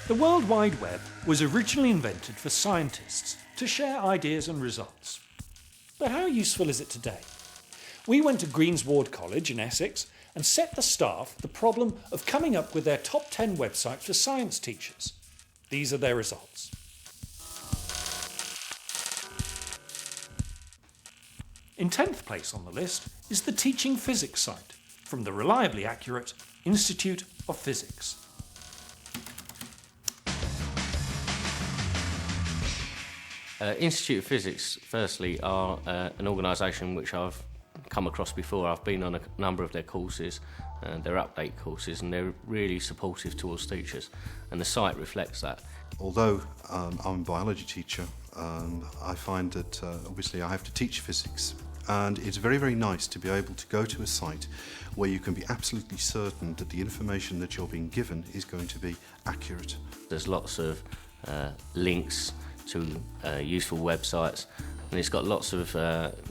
The World Wide Web was originally invented for scientists to share ideas and results. But how useful is it today? We went to Greensward College in Essex and set the staff the problem of coming up with their top 10 websites for science teachers. These are their results. In 10th place on the list is the Teaching Physics site from the reliably accurate Institute of Physics. Institute of Physics, firstly, are an organisation which I've come across before. I've been on a number of their courses, their update courses, and they're really supportive towards teachers, and the site reflects that. Although I'm a biology teacher, I find that obviously I have to teach physics, and it's very, very nice to be able to go to a site where you can be absolutely certain that the information that you're being given is going to be accurate. There's lots of links to useful websites, and it's got lots of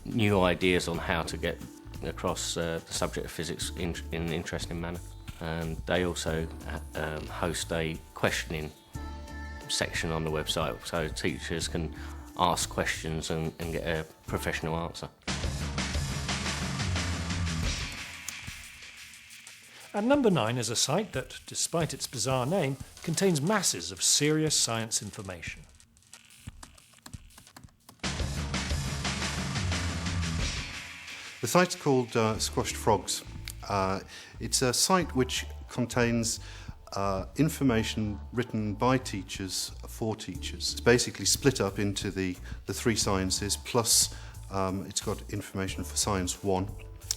new ideas on how to get across the subject of physics in an interesting manner. And they also host a questioning section on the website, so teachers can ask questions and get a professional answer. At number 9 is a site that, despite its bizarre name, contains masses of serious science information. The site's called Squashed Frogs. It's a site which contains information written by teachers for teachers. It's basically split up into the three sciences, plus it's got information for Science 1,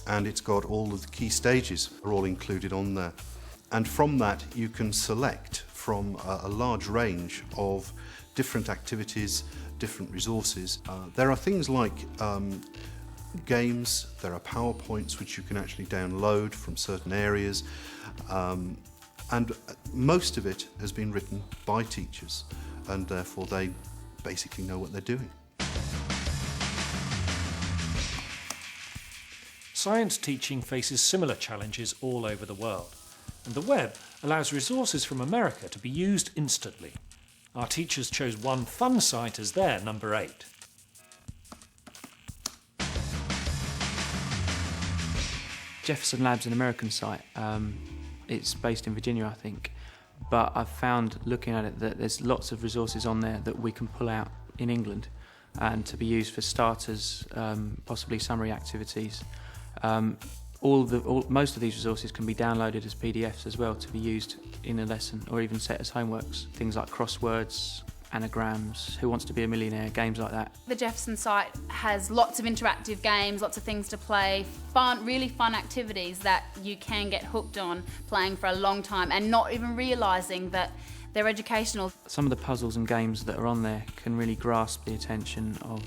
and it's got all of the key stages are all included on there. And from that you can select from a large range of different activities, different resources. There are things like games, there are PowerPoints which you can actually download from certain areas, and most of it has been written by teachers, and therefore they basically know what they're doing. Science teaching faces similar challenges all over the world, and the web allows resources from America to be used instantly. Our teachers chose one fun site as their number 8. Jefferson Lab's an American site. It's based in Virginia, I think. But I've found, looking at it, that there's lots of resources on there that we can pull out in England and to be used for starters, possibly summary activities. Most of these resources can be downloaded as PDFs as well to be used in a lesson or even set as homeworks. Things like crosswords, anagrams, Who Wants to Be a Millionaire, games like that. The Jefferson site has lots of interactive games, lots of things to play, really fun activities that you can get hooked on playing for a long time and not even realising that they're educational. Some of the puzzles and games that are on there can really grasp the attention of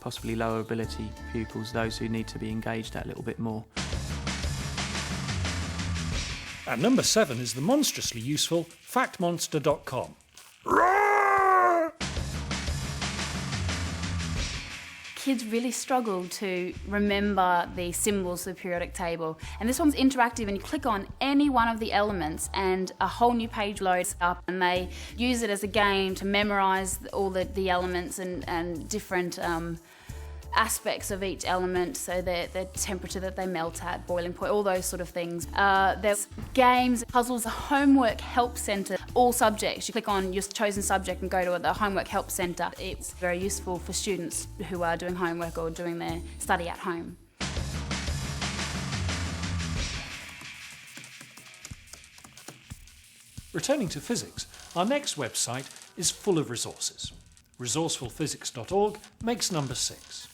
possibly lower ability pupils, those who need to be engaged that little bit more. At number 7 is the monstrously useful factmonster.com. Kids really struggle to remember the symbols of the periodic table, and this one's interactive, and you click on any one of the elements and a whole new page loads up, and they use it as a game to memorise all the elements and different aspects of each element, so the temperature that they melt at, boiling point, all those sort of things. There's games, puzzles, a homework help centre, all subjects. You click on your chosen subject and go to the homework help centre. It's very useful for students who are doing homework or doing their study at home. Returning to physics, our next website is full of resources. Resourcefulphysics.org makes number 6.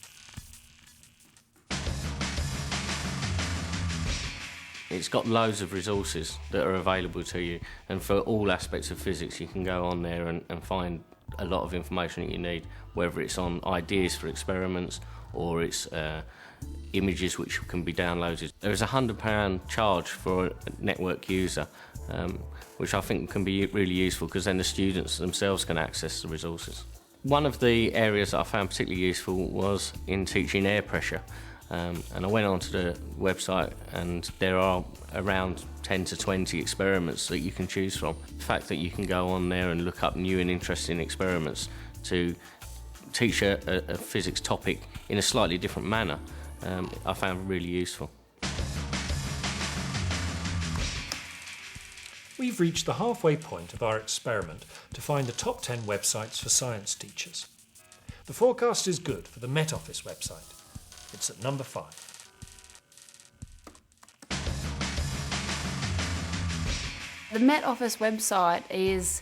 It's got loads of resources that are available to you, and for all aspects of physics you can go on there and find a lot of information that you need, whether it's on ideas for experiments or it's images which can be downloaded. There is a £100 charge for a network user, which I think can be really useful because then the students themselves can access the resources. One of the areas that I found particularly useful was in teaching air pressure. And I went onto the website, and there are around 10 to 20 experiments that you can choose from. The fact that you can go on there and look up new and interesting experiments to teach a physics topic in a slightly different manner, I found really useful. We've reached the halfway point of our experiment to find the top 10 websites for science teachers. The forecast is good for the Met Office website. It's at number 5. The Met Office website is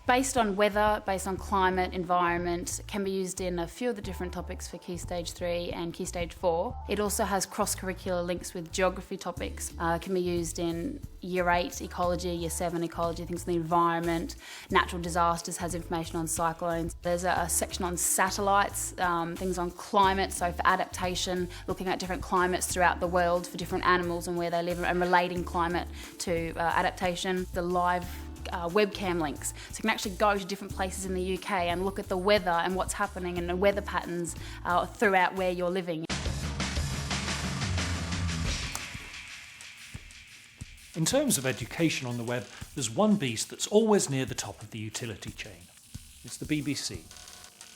based on weather, based on climate, environment, can be used in a few of the different topics for Key Stage 3 and Key Stage 4. It also has cross-curricular links with geography topics, can be used in Year 8 ecology, Year 7 ecology, things on the environment, natural disasters, has information on cyclones. There's a section on satellites, things on climate, so for adaptation, looking at different climates throughout the world for different animals and where they live and relating climate to adaptation. The live webcam links, so you can actually go to different places in the UK and look at the weather and what's happening and the weather patterns throughout where you're living. In terms of education on the web, there's one beast that's always near the top of the utility chain. It's the BBC,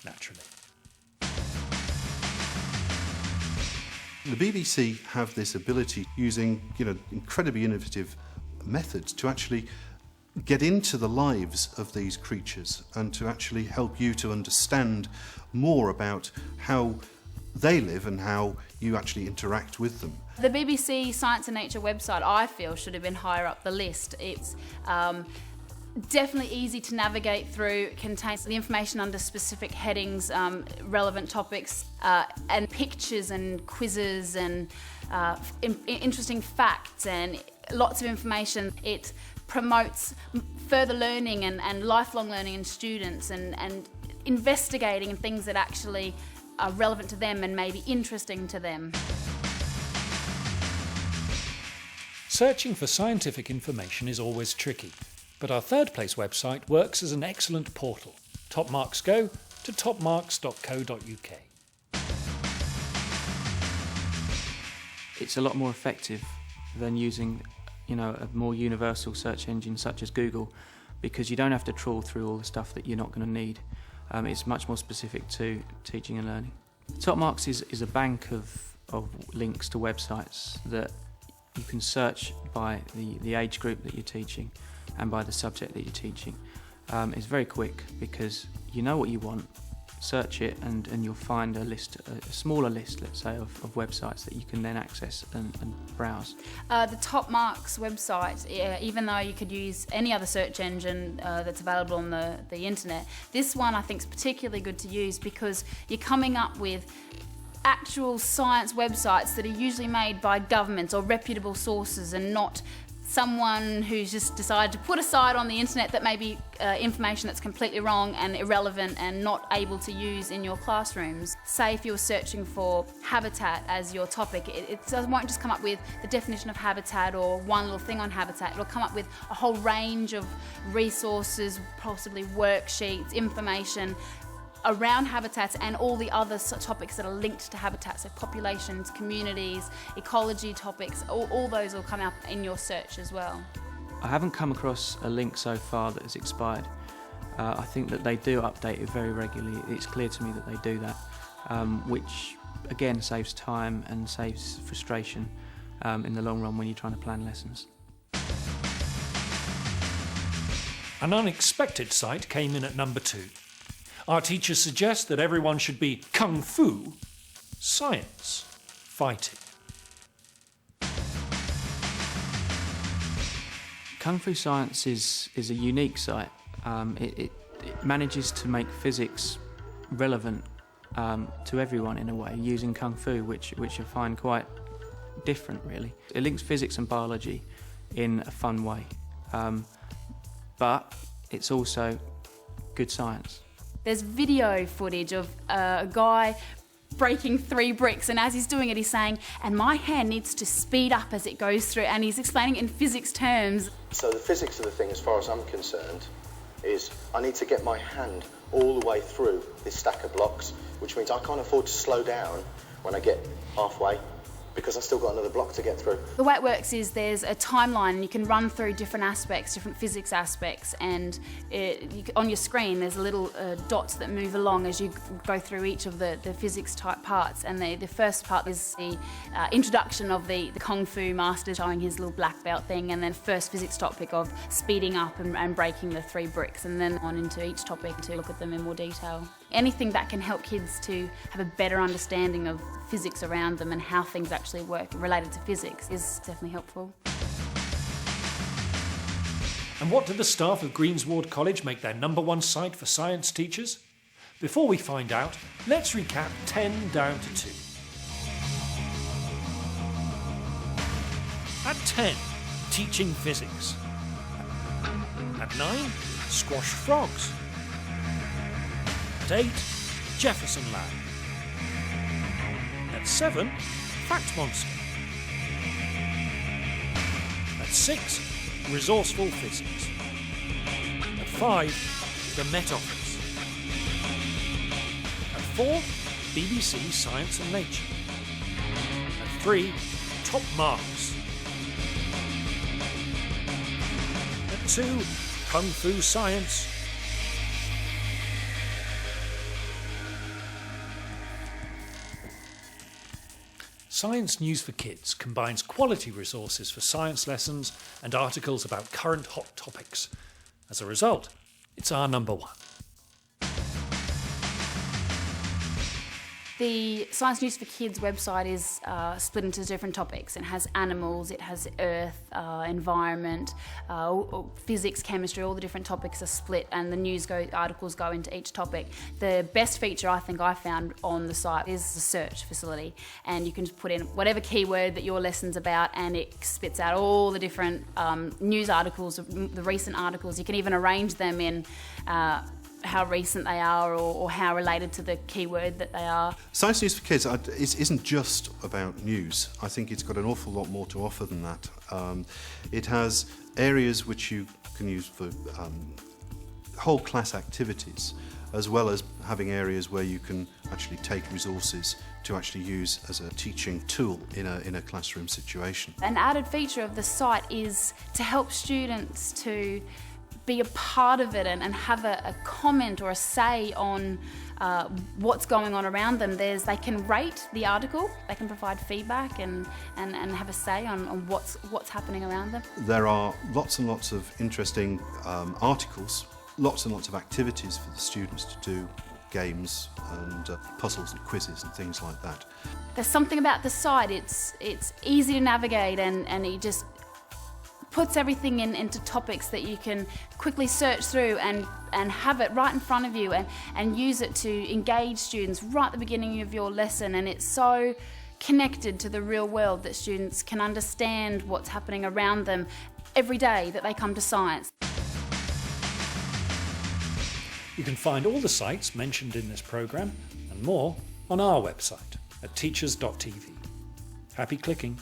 naturally. The BBC have this ability, using incredibly innovative methods, to actually get into the lives of these creatures and to actually help you to understand more about how they live and how you actually interact with them. The BBC Science and Nature website, I feel, should have been higher up the list. It's definitely easy to navigate through, contains the information under specific headings, relevant topics, and pictures and quizzes and interesting facts and lots of information. It promotes further learning and lifelong learning in students and investigating in things that actually are relevant to them and maybe interesting to them. Searching for scientific information is always tricky, but our third place website works as an excellent portal. Top marks go to topmarks.co.uk. It's a lot more effective than using a more universal search engine such as Google, because you don't have to trawl through all the stuff that you're not going to need. It's much more specific to teaching and learning. Top Marks is a bank of links to websites that you can search by the age group that you're teaching and by the subject that you're teaching. It's very quick because you know what you want, search it and you'll find a smaller list, let's say, of websites that you can then access and browse. The Top Marks website, even though you could use any other search engine that's available on the internet, this one I think is particularly good to use because you're coming up with actual science websites that are usually made by governments or reputable sources and not someone who's just decided to put a site on the internet that may be information that's completely wrong and irrelevant and not able to use in your classrooms. Say if you're searching for habitat as your topic, it won't just come up with the definition of habitat or one little thing on habitat. It'll come up with a whole range of resources, possibly worksheets, information around habitats and all the other topics that are linked to habitats, so populations, communities, ecology topics, all those will come up in your search as well. I haven't come across a link so far that has expired. I think that they do update it very regularly. It's clear to me that they do that, which again saves time and saves frustration in the long run when you're trying to plan lessons. An unexpected site came in at number 2. Our teachers suggest that everyone should be kung fu, science, fighting. Kung Fu Science is a unique site. It manages to make physics relevant to everyone in a way, using Kung Fu, which I find quite different really. It links physics and biology in a fun way, but it's also good science. There's video footage of a guy breaking 3 bricks, and as he's doing it he's saying, and my hand needs to speed up as it goes through, and he's explaining it in physics terms. So the physics of the thing, as far as I'm concerned, is I need to get my hand all the way through this stack of blocks, which means I can't afford to slow down when I get halfway, because I've still got another block to get through. The way it works is there's a timeline and you can run through different aspects, different physics aspects, and on your screen there's little dots that move along as you go through each of the physics type parts. And the first part is the introduction of the Kung Fu master showing his little black belt thing, and then first physics topic of speeding up and breaking the 3 bricks, and then on into each topic to look at them in more detail. Anything that can help kids to have a better understanding of physics around them and how things actually work related to physics is definitely helpful. And what do the staff of Greensward College make their #1 site for science teachers? Before we find out, let's recap 10 down to 2. At 10, teaching physics. At 9, squash frogs. At 8, Jefferson Lab. At 7, Fact Monster. At 6, Resourceful Physics. At 5, The Met Office. At 4, BBC Science and Nature. At 3, Top Marks. At 2, Kung Fu Science. Science News for Kids combines quality resources for science lessons and articles about current hot topics. As a result, it's our #1. The Science News for Kids website is split into different topics. It has animals, it has earth, environment, physics, chemistry, all the different topics are split, and the articles go into each topic. The best feature I think I found on the site is the search facility, and you can just put in whatever keyword that your lesson's about and it spits out all the different news articles, the recent articles. You can even arrange them in how recent they are or how related to the keyword that they are. Science News for Kids isn't just about news. I think it's got an awful lot more to offer than that. It has areas which you can use for whole class activities, as well as having areas where you can actually take resources to actually use as a teaching tool in a classroom situation. An added feature of the site is to help students to be a part of it and have a comment or a say on what's going on around them. They can rate the article, they can provide feedback and have a say on what's happening around them. There are lots and lots of interesting articles, lots and lots of activities for the students to do, games and puzzles and quizzes and things like that. There's something about the site, it's easy to navigate and it just puts everything into topics that you can quickly search through and have it right in front of you and use it to engage students right at the beginning of your lesson. And it's so connected to the real world that students can understand what's happening around them every day that they come to science. You can find all the sites mentioned in this programme and more on our website at teachers.tv. Happy clicking.